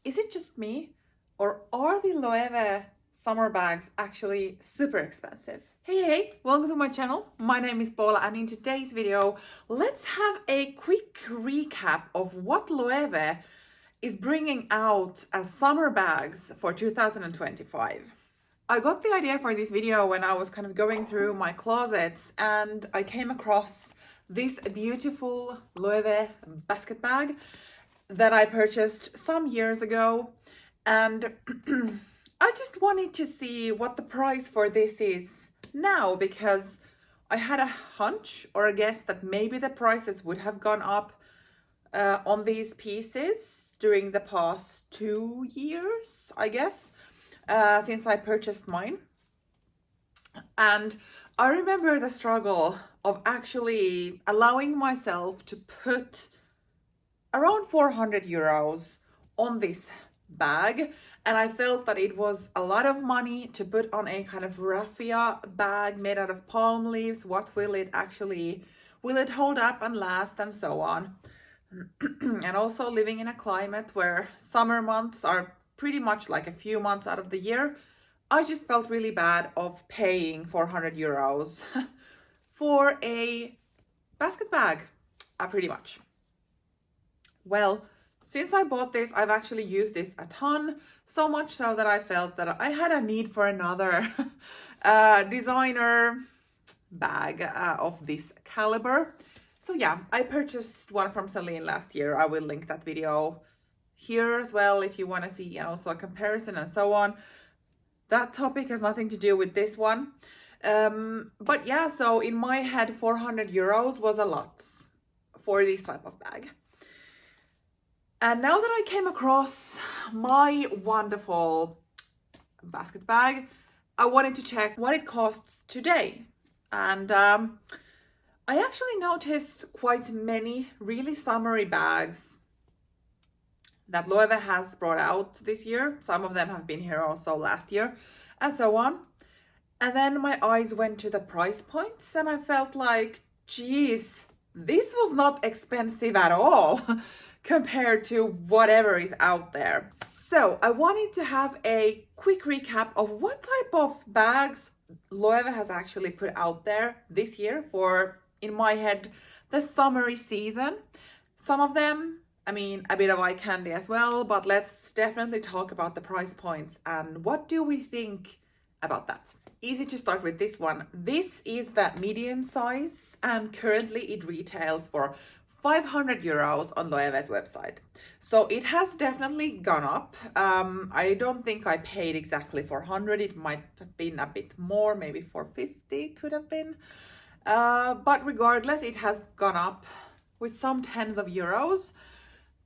Is it just me, or are the Loewe summer bags actually super expensive? Hey, welcome to my channel. My name is Paula, and in today's video, let's have a quick recap of what Loewe is bringing out as summer bags for 2025. I got the idea for this video when I was kind of going through my closets and I came across this beautiful Loewe basket bag that I purchased some years ago, and I just wanted to see what the price for this is now, because I had a hunch or a guess that maybe the prices would have gone up on these pieces during the past 2 years, I guess, since I purchased mine. And I remember the struggle of actually allowing myself to put around 400 euros on this bag, and I felt that it was a lot of money to put on a kind of raffia bag made out of palm leaves. What will it hold up and last, and so on. And also living in a climate where summer months are pretty much like a few months out of the year, I just felt really bad of paying 400 euros for a basket bag, pretty much. Well, since I bought this, I've actually used this a ton, so much so that I felt that I had a need for another designer bag of this caliber. So yeah, I purchased one from Celine last year. I will link that video here as well if you want to see, and also a comparison and so on. That topic has nothing to do with this one. But yeah, so in my head, 400 euros was a lot for this type of bag. And now that I came across my wonderful basket bag, I wanted to check what it costs today. And I actually noticed quite many really summery bags that Loewe has brought out this year. Some of them have been here also last year, and so on. And then my eyes went to the price points, and I felt like, geez, this was not expensive at all compared to whatever is out there. So I wanted to have a quick recap of what type of bags Loewe has actually put out there this year for, in my head, the summery season. Some of them, I mean, a bit of eye candy as well, but let's definitely talk about the price points and what do we think about that. Easy to start with this one. This is the medium size, and currently it retails for 500 euros on Loewe's website. So it has definitely gone up. I don't think I paid exactly 400. It might have been a bit more, maybe 450 could have been. But regardless, it has gone up with some tens of euros.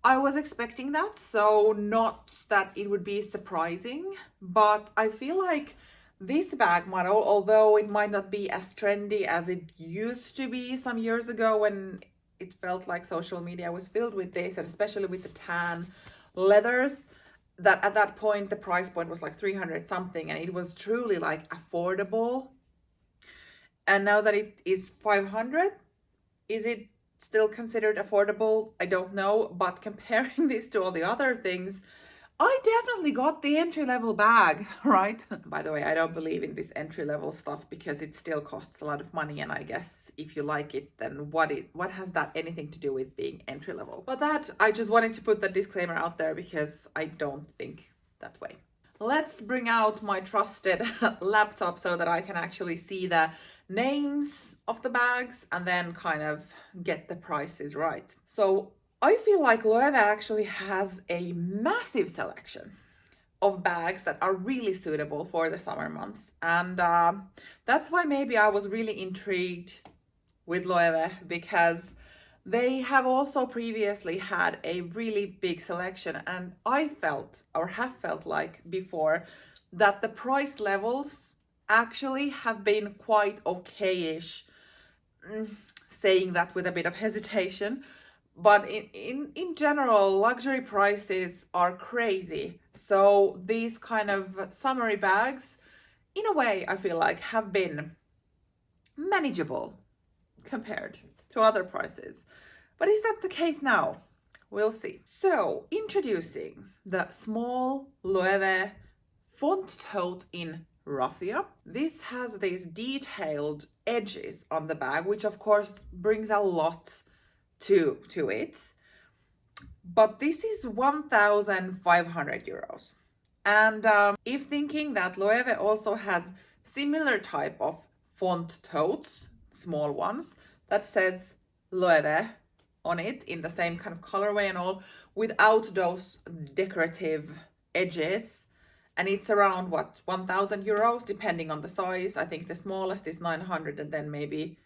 I was expecting that, so not that it would be surprising, but I feel like this bag model, although it might not be as trendy as it used to be some years ago when it felt like social media was filled with this, and especially with the tan leathers, that at that point the price point was like 300 something, and it was truly like affordable. And now that it is 500, is it still considered affordable? I don't know, but comparing this to all the other things, I definitely got the entry-level bag, right? By the way, I don't believe in this entry-level stuff because it still costs a lot of money, and I guess if you like it, then what has that anything to do with being entry-level? But that, I just wanted to put that disclaimer out there because I don't think that way. Let's bring out my trusted laptop so that I can actually see the names of the bags and then kind of get the prices right. So I feel like Loewe actually has a massive selection of bags that are really suitable for the summer months. And that's why maybe I was really intrigued with Loewe, because they have also previously had a really big selection. And I felt, or have felt like before, that the price levels actually have been quite okay-ish, saying that with a bit of hesitation. But in general, luxury prices are crazy. So these kind of summery bags, in a way, I feel like have been manageable compared to other prices. But is that the case now? we'll see. So, introducing the small Loewe font tote in raffia. This has these detailed edges on the bag, which of course brings a lot to it. But this is 1,500 euros. And if thinking that Loewe also has similar type of font totes, small ones, that says Loewe on it in the same kind of colorway and all, without those decorative edges, and it's around what, 1,000 euros depending on the size. I think the smallest is 900 and then maybe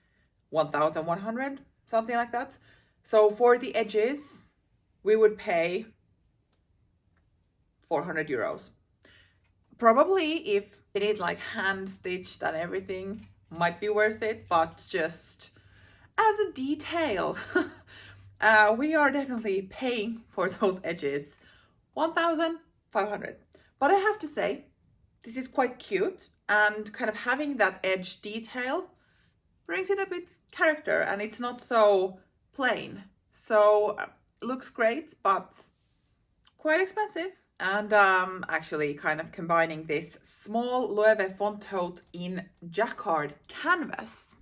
1,100, something like that. So for the edges we would pay 400 euros. Probably if it is like hand stitched and everything, might be worth it, but just as a detail, we are definitely paying for those edges 1,500. But I have to say, this is quite cute, and kind of having that edge detail brings it a bit character, and it's not so plain. So looks great, but quite expensive. And actually kind of combining this small Loewe font tote in jacquard canvas.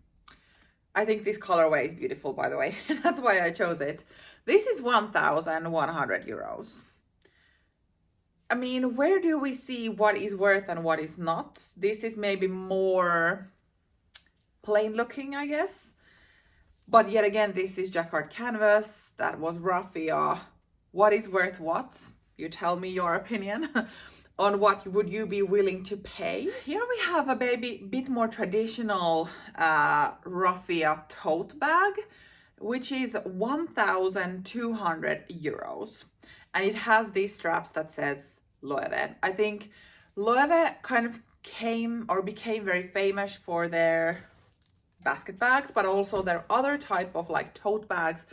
I think this colorway is beautiful, by the way. That's why I chose it. This is 1,100 euros. I mean, where do we see what is worth and what is not? This is maybe more plain looking, I guess. But yet again, this is jacquard canvas. That was raffia. What is worth what? You tell me your opinion on what would you be willing to pay. Here we have a bit more traditional raffia tote bag, which is 1,200 euros. And it has these straps that says Loewe. I think Loewe kind of became very famous for their basket bags, but also their other type of like tote bags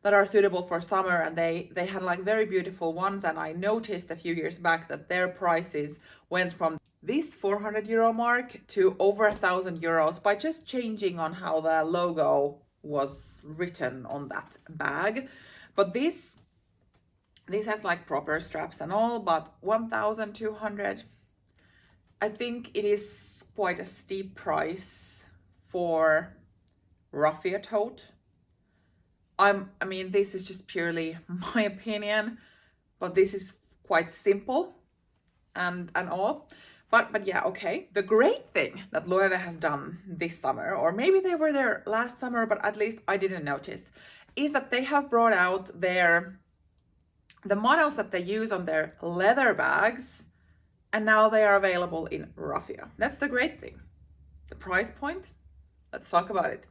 that are suitable for summer, and they had like very beautiful ones. And I noticed a few years back that their prices went from this 400 euro mark to over 1,000 euros by just changing on how the logo was written on that bag. But this has like proper straps and all, but 1,200, I think it is quite a steep price for raffia tote. I mean, this is just purely my opinion, but this is quite simple and all. But yeah, okay. The great thing that Loewe has done this summer, or maybe they were there last summer, but at least I didn't notice, is that they have brought out the models that they use on their leather bags, and now they are available in raffia. That's the great thing. The price point, let's talk about it.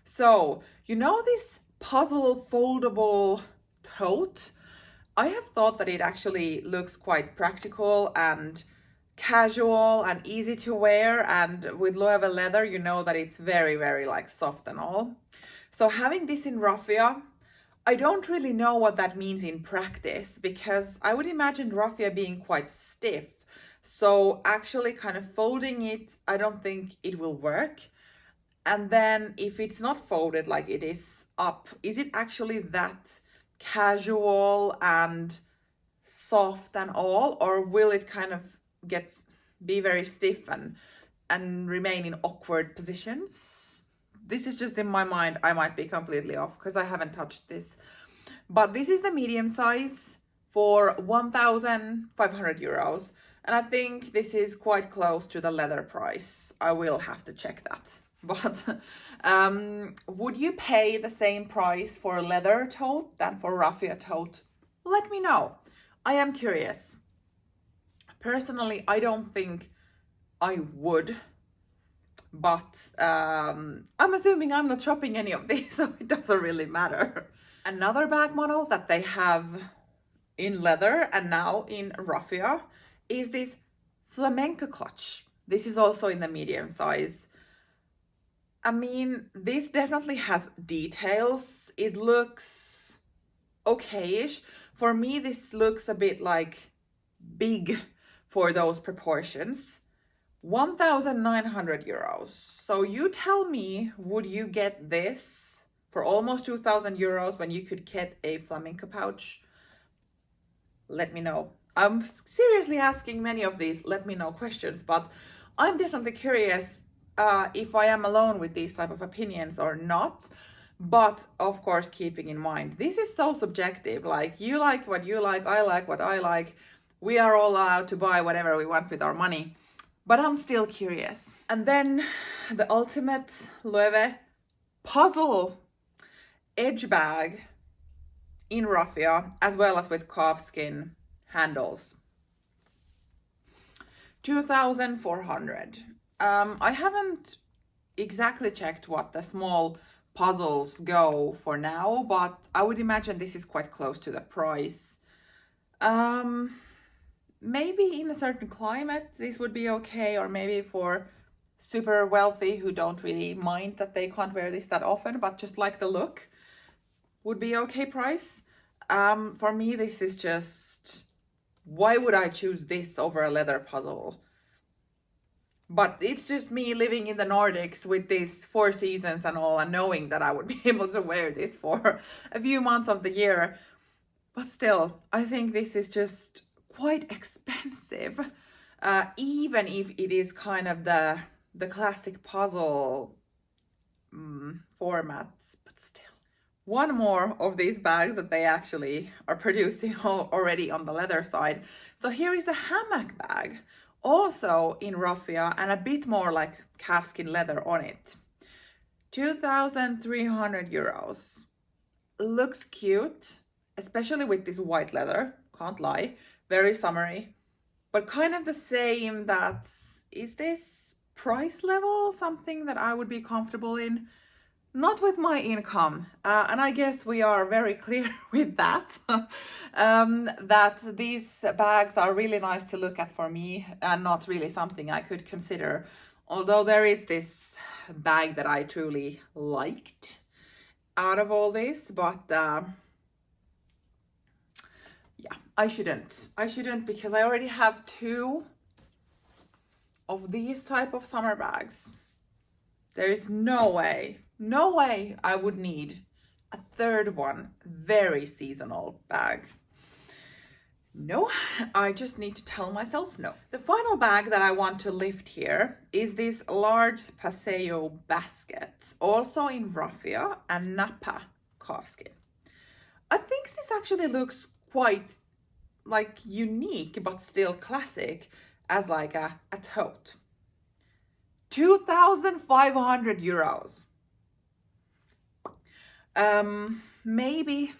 So, you know this puzzle foldable tote? I have thought that it actually looks quite practical and casual and easy to wear, and with Loewe leather, you know that it's very, very like soft and all. So having this in raffia, I don't really know what that means in practice, because I would imagine raffia being quite stiff. So actually kind of folding it, I don't think it will work. And then if it's not folded like it is up, is it actually that casual and soft and all, or will it kind of be very stiff and remain in awkward positions? This is just in my mind. I might be completely off because I haven't touched this. But this is the medium size for 1,500 euros. And I think this is quite close to the leather price. I will have to check that. But would you pay the same price for a leather tote than for raffia tote? Let me know. I am curious. Personally, I don't think I would. But I'm assuming I'm not shopping any of these, so it doesn't really matter. Another bag model that they have in leather and now in raffia is this flamenco clutch. This is also in the medium size. I mean, this definitely has details. It looks okay-ish. For me, this looks a bit like big for those proportions. 1,900 euros. So you tell me, would you get this for almost 2,000 euros when you could get a flamenco pouch let me know. I'm seriously asking many of these let me know questions, but I'm definitely curious if I am alone with these type of opinions or not. But of course, keeping in mind, this is so subjective. Like, you like what you like what I like. We are all allowed to buy whatever we want with our money. But I'm still curious. And then the ultimate Loewe puzzle edge bag in raffia, as well as with calfskin handles. 2,400. I haven't exactly checked what the small puzzles go for now, but I would imagine this is quite close to the price. Maybe in a certain climate this would be okay, or maybe for super wealthy who don't really mind that they can't wear this that often but just like the look, would be okay price. For me, this is just, why would I choose this over a leather puzzle? But it's just me living in the Nordics with these 4 seasons and all, and knowing that I would be able to wear this for a few months of the year. But still, I think this is just quite expensive, even if it is kind of the classic puzzle format, but still. One more of these bags that they actually are producing already on the leather side. So here is a hammock bag, also in raffia and a bit more like calfskin leather on it. 2,300 euros. Looks cute, especially with this white leather, can't lie. Very summery, but kind of the same. That is this price level something that I would be comfortable in? Not with my income, and I guess we are very clear with that, that these bags are really nice to look at for me and not really something I could consider. Although there is this bag that I truly liked out of all this, but yeah, I shouldn't because I already have 2 of these type of summer bags. There is no way I would need a third one, very seasonal bag. No, I just need to tell myself no. The final bag that I want to lift here is this large Paseo basket, also in raffia and Napa calfskin. I think this actually looks quite like unique, but still classic, as like a tote. 2,500 euros. Maybe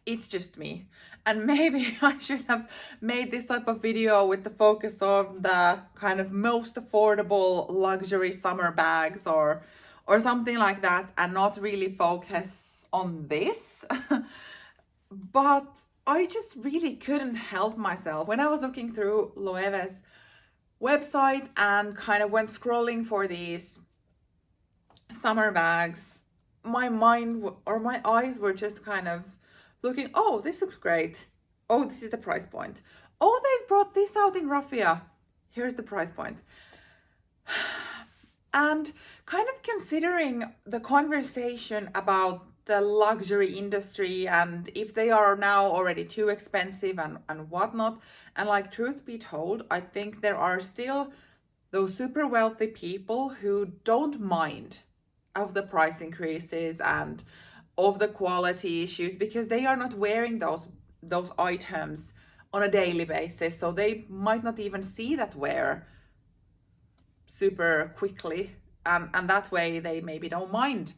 it's just me, and maybe I should have made this type of video with the focus of the kind of most affordable luxury summer bags or something like that, and not really focus on this. But I just really couldn't help myself when I was looking through Loewe's website and kind of went scrolling for these summer bags. My mind or my eyes were just kind of looking, oh, this looks great. Oh, this is the price point. Oh, they've brought this out in raffia. Here's the price point. And kind of considering the conversation about the luxury industry and if they are now already too expensive and whatnot. And like, truth be told, I think there are still those super wealthy people who don't mind of the price increases and of the quality issues, because they are not wearing those items on a daily basis, so they might not even see that wear super quickly, and that way they maybe don't mind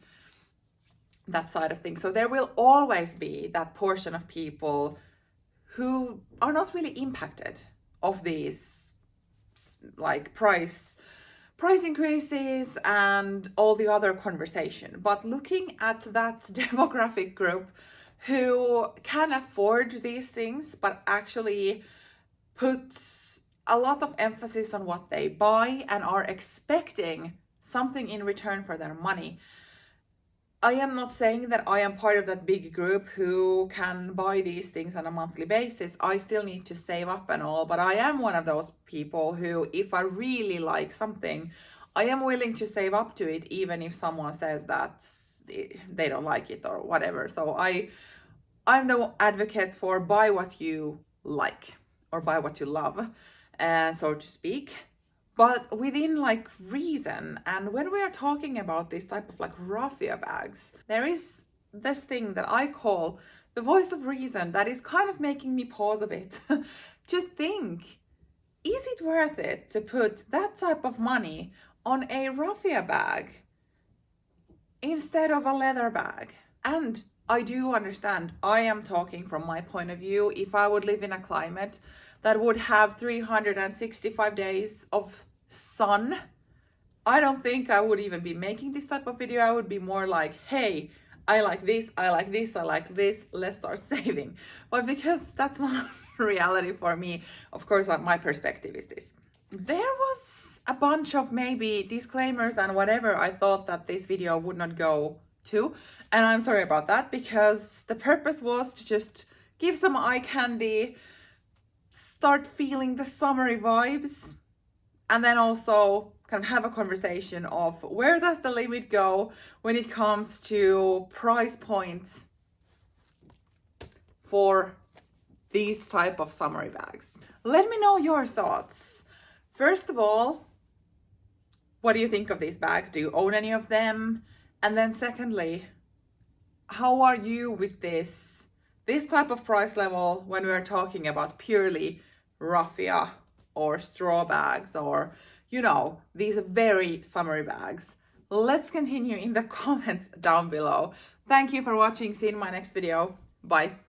that side of things. So there will always be that portion of people who are not really impacted of these like price increases and all the other conversation. But looking at that demographic group who can afford these things but actually put a lot of emphasis on what they buy and are expecting something in return for their money. I am not saying that I am part of that big group who can buy these things on a monthly basis. I still need to save up and all, but I am one of those people who, if I really like something, I am willing to save up to it, even if someone says that they don't like it or whatever. So I I'm the advocate for buy what you like or buy what you love, so to speak, but within like reason. And when we are talking about this type of like raffia bags, there is this thing that I call the voice of reason that is kind of making me pause a bit to think, is it worth it to put that type of money on a raffia bag instead of a leather bag? And I do understand, I am talking from my point of view. If I would live in a climate that would have 365 days of sun, I don't think I would even be making this type of video. I would be more like, hey, I like this, I like this, I like this, let's start saving. But because that's not reality for me, of course, my perspective is this. There was a bunch of maybe disclaimers and whatever I thought that this video would not go to. And I'm sorry about that, because the purpose was to just give some eye candy, start feeling the summery vibes, and then also kind of have a conversation of where does the limit go when it comes to price points for these type of summery bags. Let me know your thoughts. First of all, what do you think of these bags? Do you own any of them? And then secondly, how are you with this type of price level when we are talking about purely raffia or straw bags, or, you know, these very summery bags? Let's continue in the comments down below. Thank you for watching. See you in my next video. Bye.